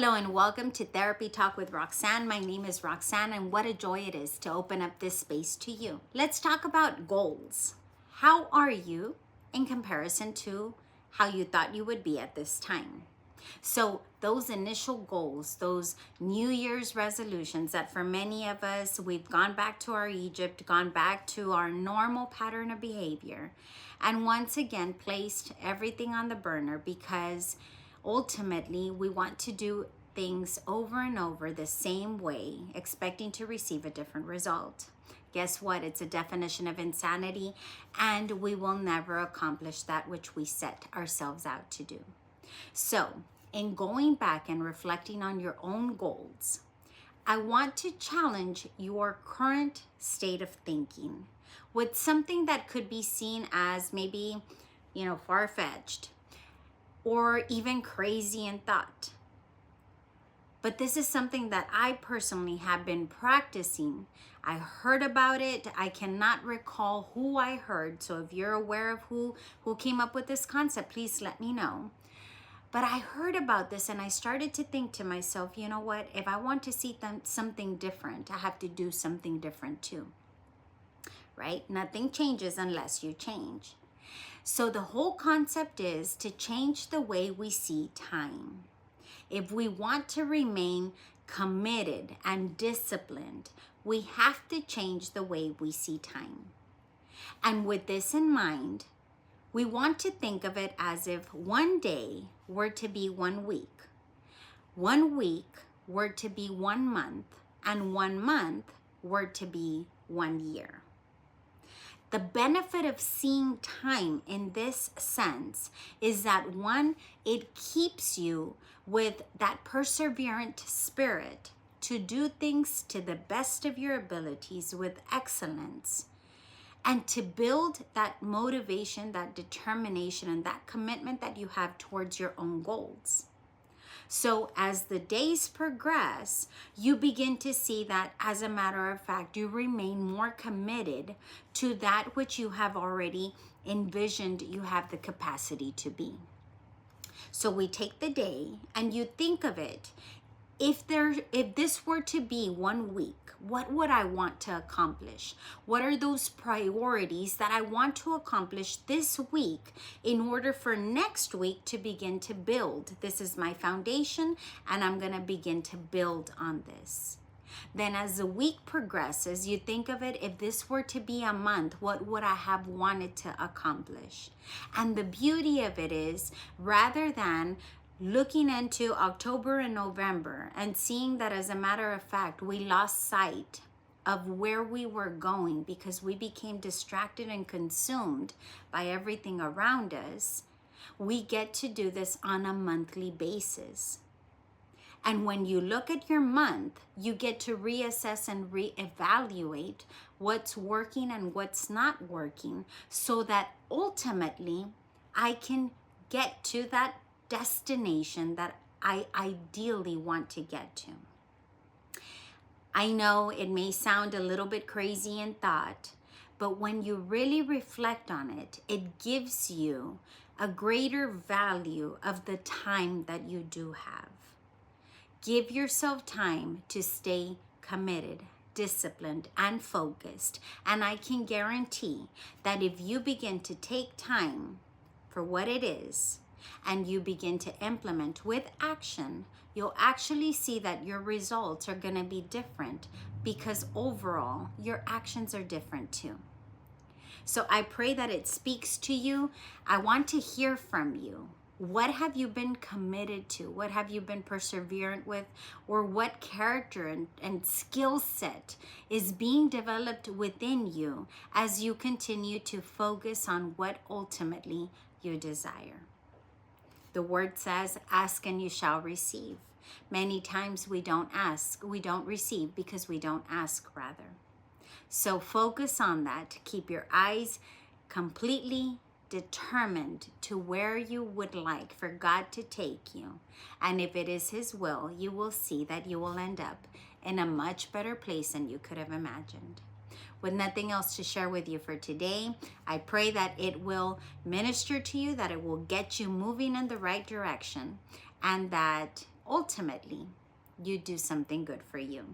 Hello and welcome to Therapy Talk with Roxanne. My name is Roxanne and what a joy it is to open up this space to you. Let's talk about goals. How are you in comparison to how you thought you would be at this time? So those initial goals, those New Year's resolutions that for many of us, we've gone back to our Egypt, gone back to our normal pattern of behavior, and once again placed everything on the burner because ultimately we want to do things over and over the same way, expecting to receive a different result. Guess what? It's a definition of insanity, and we will never accomplish that which we set ourselves out to do. So, in going back and reflecting on your own goals, I want to challenge your current state of thinking with something that could be seen as maybe, far-fetched or even crazy in thought. But this is something that I personally have been practicing. I heard about it. I cannot recall who I heard. So if you're aware of who came up with this concept, please let me know. But I heard about this and I started to think to myself, you know what? If I want to see something different, I have to do something different too, right? Nothing changes unless you change. So the whole concept is to change the way we see time. If we want to remain committed and disciplined, we have to change the way we see time. And with this in mind, we want to think of it as if one day were to be 1 week, 1 week were to be 1 month, and 1 month were to be 1 year. The benefit of seeing time in this sense is that one, it keeps you with that perseverant spirit to do things to the best of your abilities with excellence and to build that motivation, that determination, and that commitment that you have towards your own goals. So as the days progress, you begin to see that, as a matter of fact, you remain more committed to that which you have already envisioned you have the capacity to be. So we take the day and you think of it. If this were to be 1 week, what would I want to accomplish? What are those priorities that I want to accomplish this week in order for next week to begin to build? This is my foundation and I'm going to begin to build on this. Then as the week progresses, you think of it, if this were to be a month, what would I have wanted to accomplish? And the beauty of it is, rather than looking into October and November and seeing that, as a matter of fact, we lost sight of where we were going because we became distracted and consumed by everything around us, we get to do this on a monthly basis. And when you look at your month, you get to reassess and reevaluate what's working and what's not working so that ultimately I can get to that destination that I ideally want to get to. I know it may sound a little bit crazy in thought, but when you really reflect on it, it gives you a greater value of the time that you do have. Give yourself time to stay committed, disciplined, and focused. And I can guarantee that if you begin to take time for what it is, and you begin to implement with action, you'll actually see that your results are going to be different because overall your actions are different too. So I pray that it speaks to you. I want to hear from you. What have you been committed to? What have you been perseverant with? Or what character and skill set is being developed within you as you continue to focus on what ultimately you desire? The word says, ask and you shall receive. Many times we don't ask, we don't receive because we don't ask, rather. So focus on that. Keep your eyes completely determined to where you would like for God to take you. And if it is His will, you will see that you will end up in a much better place than you could have imagined. With nothing else to share with you for today, I pray that it will minister to you, that it will get you moving in the right direction, and that ultimately you do something good for you.